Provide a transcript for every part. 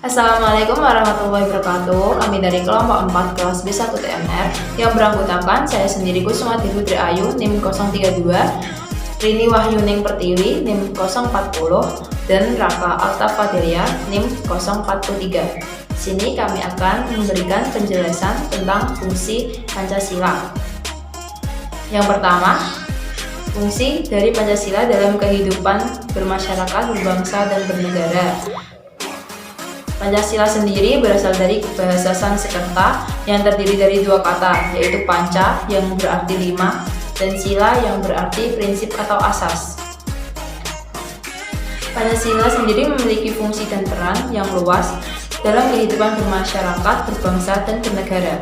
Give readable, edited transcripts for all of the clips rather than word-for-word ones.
Assalamualaikum warahmatullahi wabarakatuh. Kami dari kelompok 4 kelas B1 TMR yang beranggotakan saya sendiri Kusumati Putri Ayu NIM 032, Rini Wahyuning Pertiwi NIM 040, dan Raka Altafadelia NIM 043. Sini kami akan memberikan penjelasan tentang fungsi Pancasila. Yang pertama, fungsi dari Pancasila dalam kehidupan bermasyarakat, berbangsa, dan bernegara. Pancasila sendiri berasal dari bahasa Sanskerta yang terdiri dari dua kata, yaitu panca yang berarti lima dan sila yang berarti prinsip atau asas. Pancasila sendiri memiliki fungsi dan peran yang luas dalam kehidupan bermasyarakat, berbangsa, dan bernegara.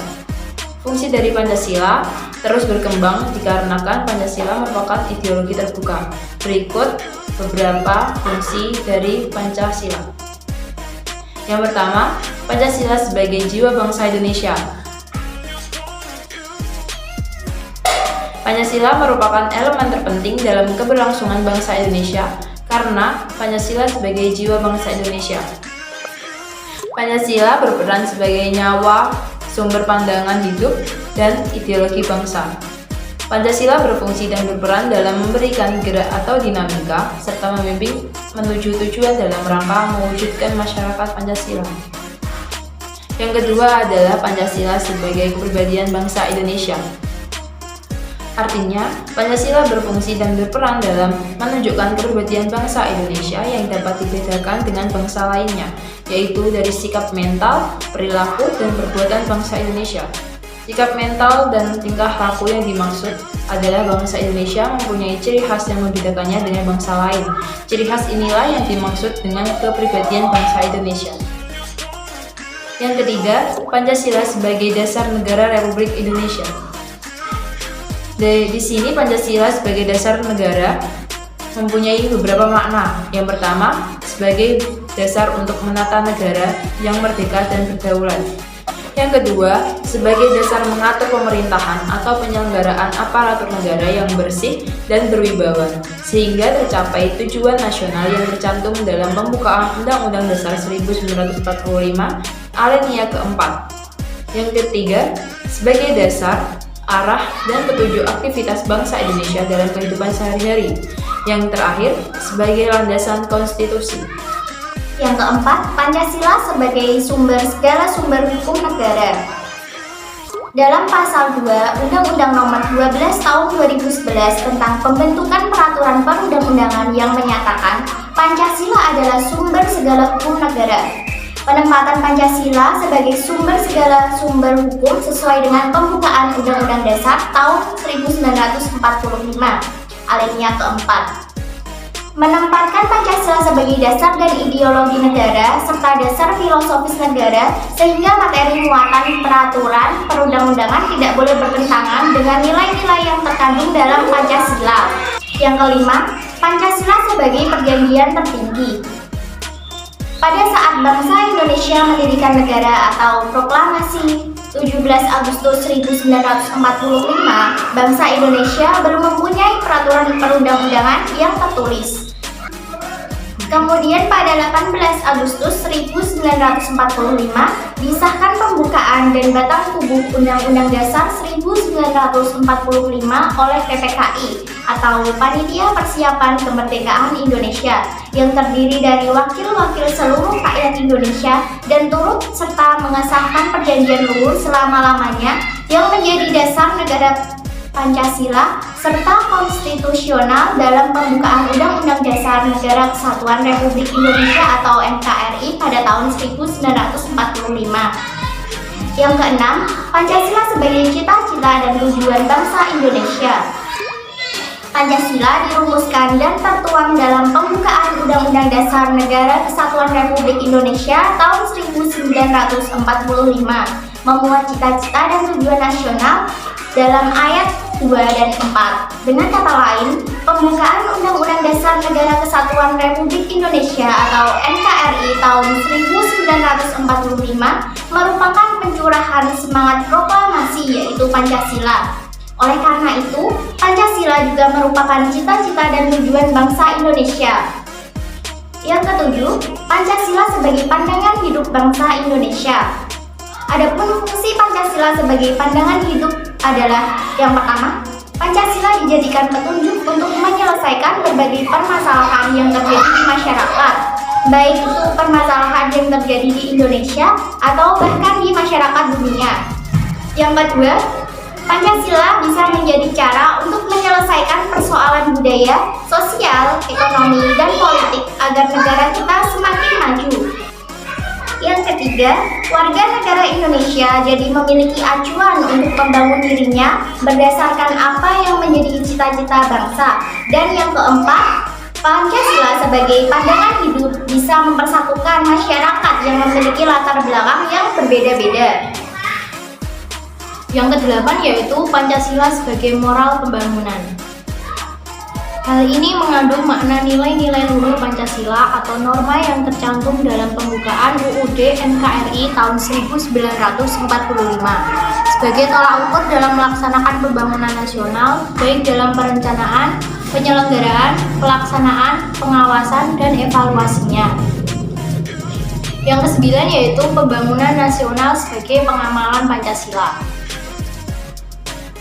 Fungsi dari Pancasila terus berkembang dikarenakan Pancasila merupakan ideologi terbuka. Berikut beberapa fungsi dari Pancasila. Yang pertama, Pancasila sebagai jiwa bangsa Indonesia. Pancasila merupakan elemen terpenting dalam keberlangsungan bangsa Indonesia karena Pancasila sebagai jiwa bangsa Indonesia. Pancasila berperan sebagai nyawa, sumber pandangan hidup, dan ideologi bangsa. Pancasila berfungsi dan berperan dalam memberikan gerak atau dinamika serta membimbing menuju tujuan dalam rangka mewujudkan masyarakat Pancasila. Yang kedua adalah Pancasila sebagai kepribadian bangsa Indonesia. Artinya, Pancasila berfungsi dan berperan dalam menunjukkan kepribadian bangsa Indonesia yang dapat dibedakan dengan bangsa lainnya, yaitu dari sikap mental, perilaku, dan perbuatan bangsa Indonesia. Sikap mental dan tingkah laku yang dimaksud adalah bangsa Indonesia mempunyai ciri khas yang membedakannya dengan bangsa lain. Ciri khas inilah yang dimaksud dengan kepribadian bangsa Indonesia. Yang ketiga, Pancasila sebagai dasar negara Republik Indonesia. Di sini Pancasila sebagai dasar negara mempunyai beberapa makna. Yang pertama, sebagai dasar untuk menata negara yang merdeka dan berdaulat. Yang kedua, sebagai dasar mengatur pemerintahan atau penyelenggaraan aparatur negara yang bersih dan berwibawa, sehingga tercapai tujuan nasional yang tercantum dalam pembukaan Undang-Undang Dasar 1945 alinea keempat. Yang ketiga, sebagai dasar, arah, dan petunjuk aktivitas bangsa Indonesia dalam kehidupan sehari-hari. Yang terakhir, sebagai landasan konstitusi. Yang keempat, Pancasila sebagai segala sumber hukum negara. Dalam pasal 2 Undang-Undang Nomor 12 Tahun 2011 tentang pembentukan peraturan perundang-undangan yang menyatakan Pancasila adalah sumber segala hukum negara. Penempatan Pancasila sebagai segala sumber hukum sesuai dengan pembukaan Undang-Undang Dasar tahun 1945 alinea keempat. Menempatkan Pancasila sebagai dasar dan ideologi negara serta dasar filosofis negara sehingga materi muatan peraturan perundang-undangan tidak boleh bertentangan dengan nilai-nilai yang terkandung dalam Pancasila. Yang kelima, Pancasila sebagai perjanjian tertinggi. Pada saat bangsa Indonesia mendirikan negara atau proklamasi 17 Agustus 1945, bangsa Indonesia belum mempunyai peraturan perundang-undangan yang tertulis. Kemudian pada 18 Agustus 1945 disahkan pembukaan dan batang tubuh Undang-Undang Dasar 1945 oleh PPKI atau Panitia Persiapan Kemerdekaan Indonesia yang terdiri dari wakil-wakil seluruh rakyat Indonesia dan turut serta mengesahkan perjanjian luhur selama-lamanya yang menjadi dasar negara Pancasila serta konstitusional dalam pembukaan Undang-Undang Dasar Negara Kesatuan Republik Indonesia atau NKRI pada tahun 1945. Yang keenam, Pancasila sebagai cita-cita dan tujuan bangsa Indonesia. Pancasila dirumuskan dan tertuang dalam pembukaan Undang-Undang Dasar Negara Kesatuan Republik Indonesia tahun 1945, memuat cita-cita dan tujuan nasional dalam ayat 2 dan 4. Dengan kata lain, pembukaan Undang-Undang Dasar Negara Kesatuan Republik Indonesia atau NKRI tahun 1945 merupakan pencurahan semangat proklamasi yaitu Pancasila. Oleh karena itu, Pancasila juga merupakan cita-cita dan tujuan bangsa Indonesia. Yang ketujuh, Pancasila sebagai pandangan hidup bangsa Indonesia. Adapun fungsi Pancasila sebagai pandangan hidup adalah yang pertama, Pancasila dijadikan petunjuk untuk menyelesaikan berbagai permasalahan yang terjadi di masyarakat, baik itu permasalahan yang terjadi di Indonesia atau bahkan di masyarakat dunia. Yang kedua, Pancasila bisa menjadi cara untuk menyelesaikan persoalan budaya, sosial, ekonomi, dan politik agar negara kita semakin maju. Yang ketiga, warga negara Indonesia jadi memiliki acuan untuk membangun dirinya berdasarkan apa yang menjadi cita-cita bangsa. Dan yang keempat, Pancasila sebagai pandangan hidup bisa mempersatukan masyarakat yang memiliki latar belakang yang berbeda-beda. Yang kedelapan yaitu Pancasila sebagai moral pembangunan. Hal ini mengandung makna nilai-nilai luhur Pancasila atau norma yang tercantum dalam pembukaan UUD NKRI tahun 1945 sebagai tolak ukur dalam melaksanakan pembangunan nasional, baik dalam perencanaan, penyelenggaraan, pelaksanaan, pengawasan, dan evaluasinya. Yang kesembilan yaitu pembangunan nasional sebagai pengamalan Pancasila.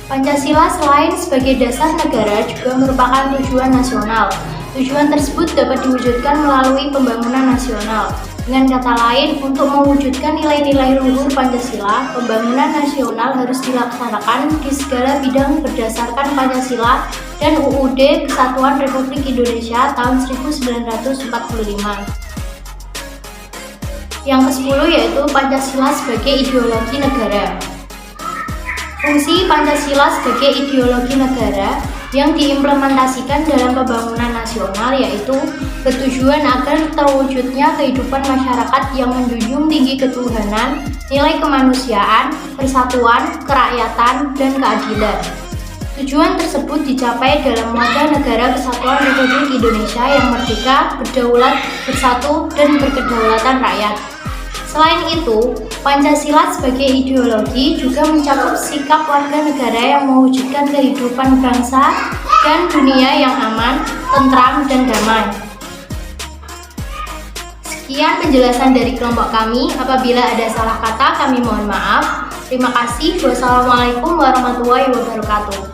Pancasila selain sebagai dasar negara juga merupakan tujuan nasional. Tujuan tersebut dapat diwujudkan melalui pembangunan nasional. Dengan kata lain, untuk mewujudkan nilai-nilai luhur Pancasila, pembangunan nasional harus dilaksanakan di segala bidang berdasarkan Pancasila dan UUD Kesatuan Republik Indonesia tahun 1945. Yang ke-10 yaitu Pancasila sebagai ideologi negara. Fungsi Pancasila sebagai ideologi negara yang diimplementasikan dalam pembangunan nasional yaitu bertujuan agar terwujudnya kehidupan masyarakat yang menjunjung tinggi ketuhanan, nilai kemanusiaan, persatuan, kerakyatan, dan keadilan. Tujuan tersebut dicapai dalam wadah negara Kesatuan Republik Indonesia yang merdeka, berdaulat, bersatu, dan berkedaulatan rakyat. Selain itu, Pancasila sebagai ideologi juga mencakup sikap warga negara yang mewujudkan kehidupan bangsa dan dunia yang aman, tentram, dan damai. Sekian penjelasan dari kelompok kami. Apabila ada salah kata, kami mohon maaf. Terima kasih. Wassalamualaikum warahmatullahi wabarakatuh.